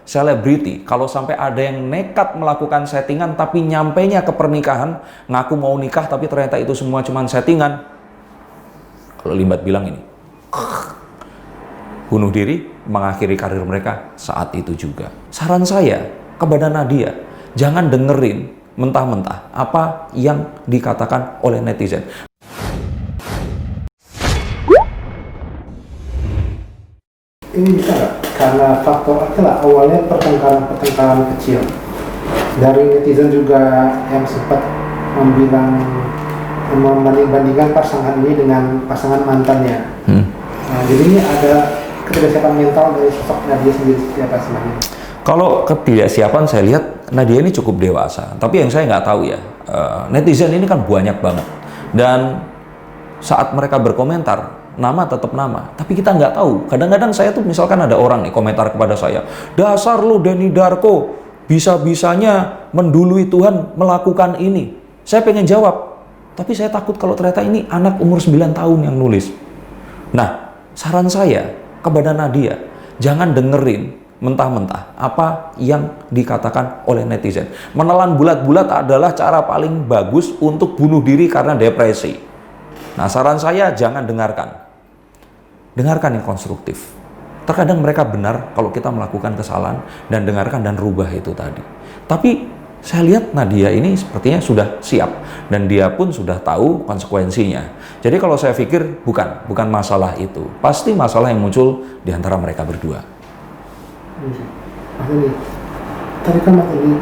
selebriti, kalau sampai ada yang nekat melakukan settingan tapi nyampainya ke pernikahan, ngaku mau nikah tapi ternyata itu semua cuma settingan. Kalau Limbat bilang ini, bunuh diri, mengakhiri karir mereka saat itu juga. Saran saya kepada Nadia, jangan dengerin mentah-mentah apa yang dikatakan oleh netizen. Ini bisa nggak? Karena faktor itulah awalnya pertengkaran kecil. Dari netizen juga yang sempat membandingkan pasangan ini dengan pasangan mantannya. Nah, jadi ini ada ketidaksiapan mental dari sosok Nadia sendiri seperti apa sebenarnya? Kalau ketidaksiapan saya lihat Nadia ini cukup dewasa. Tapi yang saya nggak tahu ya, netizen ini kan banyak banget. Dan saat mereka berkomentar, nama tetap nama, tapi kita nggak tahu. Kadang-kadang saya tuh misalkan ada orang nih komentar kepada saya, dasar lu Denny Darko, bisa-bisanya mendului Tuhan melakukan ini. Saya pengen jawab, tapi saya takut kalau ternyata ini anak umur 9 tahun yang nulis. Nah, saran saya kepada Nadia, jangan dengerin mentah-mentah apa yang dikatakan oleh netizen. Menelan bulat-bulat adalah cara paling bagus untuk bunuh diri karena depresi. Nah, saran saya jangan dengarkan. Dengarkan yang konstruktif. Terkadang mereka benar kalau kita melakukan kesalahan dan dengarkan dan rubah itu tadi. Tapi saya lihat Nadia ini sepertinya sudah siap dan dia pun sudah tahu konsekuensinya. Jadi kalau saya pikir bukan masalah itu. Pasti masalah yang muncul di antara mereka berdua. Mas Denny, tadi kan Mas Denny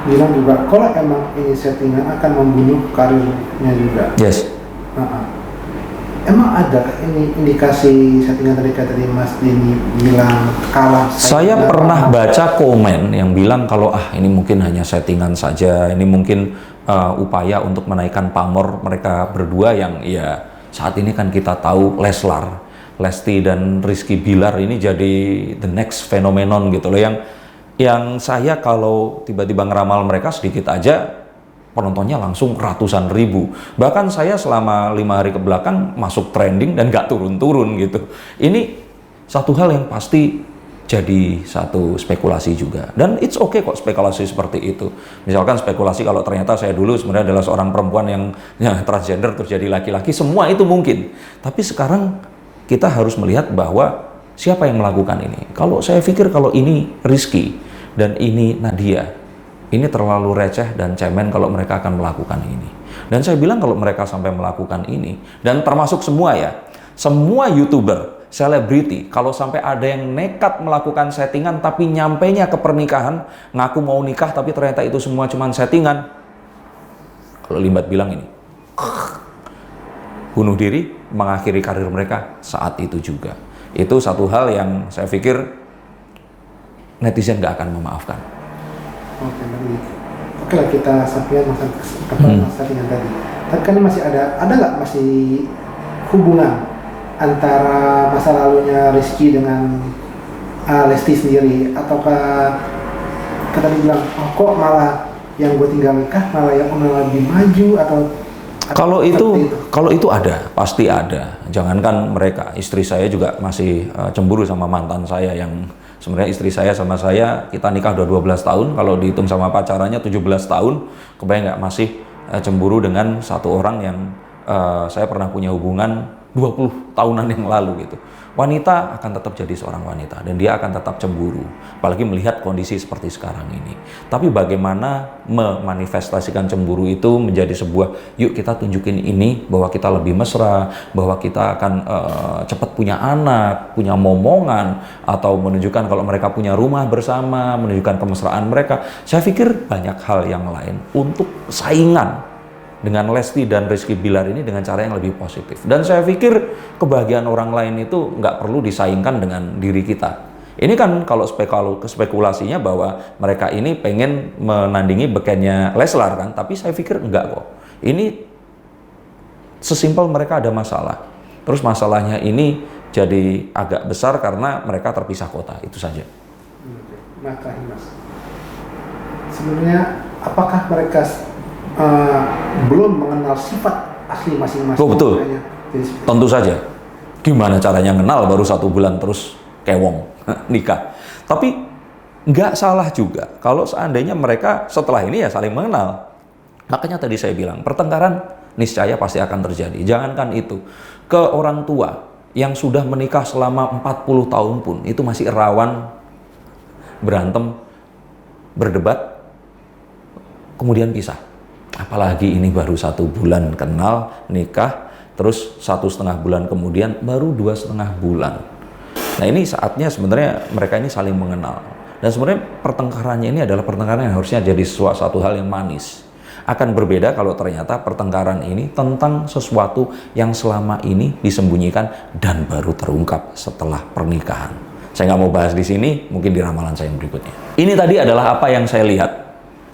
bilang juga kalau emang ini settingan akan membunuh karirnya juga. Yes. Emang ada ini indikasi settingan tadi Mas Denny bilang kalah? Saya pernah baca komen yang bilang kalau ini mungkin hanya settingan saja, ini mungkin upaya untuk menaikkan pamor mereka berdua yang ya saat ini kan kita tahu Lesti dan Rizky Bilar ini jadi the next phenomenon gitu loh, yang saya kalau tiba-tiba ngeramal mereka sedikit aja penontonnya langsung ratusan ribu. Bahkan saya selama 5 hari ke belakang masuk trending dan gak turun-turun gitu. Ini satu hal yang pasti jadi satu spekulasi juga. Dan it's okay kok spekulasi seperti itu. Misalkan spekulasi kalau ternyata saya dulu sebenarnya adalah seorang perempuan yang transgender terus jadi laki-laki, semua itu mungkin. Tapi sekarang kita harus melihat bahwa siapa yang melakukan ini. Kalau saya pikir kalau ini Rizky dan ini Nadia, ini terlalu receh dan cemen kalau mereka akan melakukan ini. Dan saya bilang kalau mereka sampai melakukan ini, dan termasuk semua ya, semua YouTuber, selebriti, kalau sampai ada yang nekat melakukan settingan tapi nyampainya ke pernikahan, ngaku mau nikah tapi ternyata itu semua cuma settingan. Kalau Limbat bilang ini, bunuh diri, mengakhiri karir mereka saat itu juga. Itu satu hal yang saya pikir netizen gak akan memaafkan. Oke lah, kita sampaikan masalah settingan tadi. Tapi kan masih ada nggak masih hubungan antara masa lalunya Rizky dengan Lesti sendiri, ataukah kata dibilang kok malah yang gue tinggal nikah malah yang lebih maju atau kalau itu ada, pasti ada. Jangankan mereka, istri saya juga masih cemburu sama mantan saya yang sebenarnya istri saya sama saya, kita nikah udah 12 tahun, kalau dihitung sama pacarannya 17 tahun, kebayang nggak masih cemburu dengan satu orang yang saya pernah punya hubungan 20 tahunan yang lalu gitu. Wanita akan tetap jadi seorang wanita dan dia akan tetap cemburu, apalagi melihat kondisi seperti sekarang ini. Tapi bagaimana memanifestasikan cemburu itu menjadi sebuah, yuk kita tunjukin ini bahwa kita lebih mesra, bahwa kita akan cepat punya anak, punya momongan, atau menunjukkan kalau mereka punya rumah bersama, menunjukkan kemesraan mereka. Saya pikir banyak hal yang lain untuk saingan dengan Lesti dan Rizky Bilar ini dengan cara yang lebih positif. Dan saya pikir kebahagiaan orang lain itu nggak perlu disaingkan dengan diri kita. Ini kan kalau spekulasinya bahwa mereka ini pengen menandingi bekennya Leslar kan, tapi saya pikir enggak kok. Ini sesimpel mereka ada masalah. Terus masalahnya ini jadi agak besar karena mereka terpisah kota, itu saja. Mas, sebenarnya apakah mereka belum mengenal sifat asli masing-masing? Oh, betul. Tentu saja. Gimana caranya kenal baru 1 bulan terus kewong nikah. Tapi nggak salah juga kalau seandainya mereka setelah ini ya saling mengenal. Makanya tadi saya bilang, pertengkaran niscaya pasti akan terjadi. Jangankan itu, ke orang tua yang sudah menikah selama 40 tahun pun itu masih rawan berantem, berdebat, kemudian pisah. Apalagi ini baru 1 bulan kenal, nikah, terus 1,5 bulan kemudian baru 2,5 bulan. Nah ini saatnya sebenarnya mereka ini saling mengenal. Dan sebenarnya pertengkarannya ini adalah pertengkaran yang harusnya jadi suatu hal yang manis. Akan berbeda kalau ternyata pertengkaran ini tentang sesuatu yang selama ini disembunyikan dan baru terungkap setelah pernikahan. Saya nggak mau bahas di sini, mungkin di ramalan saya yang berikutnya. Ini tadi adalah apa yang saya lihat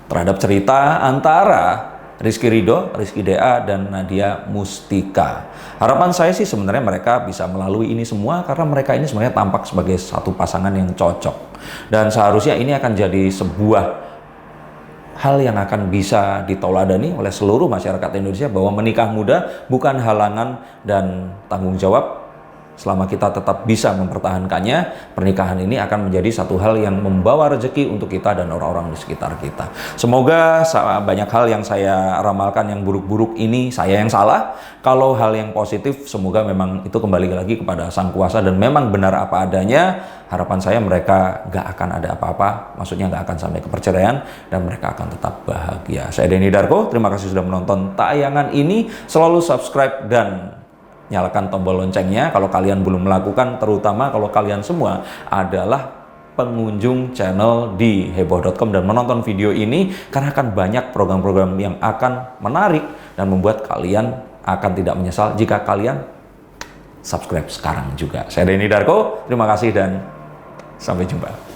terhadap cerita antara Rizky Ridho, Rizky DA, dan Nadia Mustika. Harapan saya sih sebenarnya mereka bisa melalui ini semua karena mereka ini sebenarnya tampak sebagai satu pasangan yang cocok. Dan seharusnya ini akan jadi sebuah hal yang akan bisa ditauladani oleh seluruh masyarakat Indonesia bahwa menikah muda bukan halangan dan tanggung jawab. Selama kita tetap bisa mempertahankannya, pernikahan ini akan menjadi satu hal yang membawa rezeki untuk kita dan orang-orang di sekitar kita. Semoga banyak hal yang saya ramalkan yang buruk-buruk ini saya yang salah. Kalau hal yang positif, semoga memang itu kembali lagi kepada Sang Kuasa dan memang benar apa adanya. Harapan saya mereka nggak akan ada apa-apa, maksudnya nggak akan sampai ke perceraian dan mereka akan tetap bahagia. Saya Denny Darko, terima kasih sudah menonton tayangan ini. Selalu subscribe dan nyalakan tombol loncengnya kalau kalian belum melakukan, terutama kalau kalian semua adalah pengunjung channel di heboh.com dan menonton video ini, karena akan banyak program-program yang akan menarik dan membuat kalian akan tidak menyesal jika kalian subscribe sekarang juga. Saya Denny Darko, terima kasih dan sampai jumpa.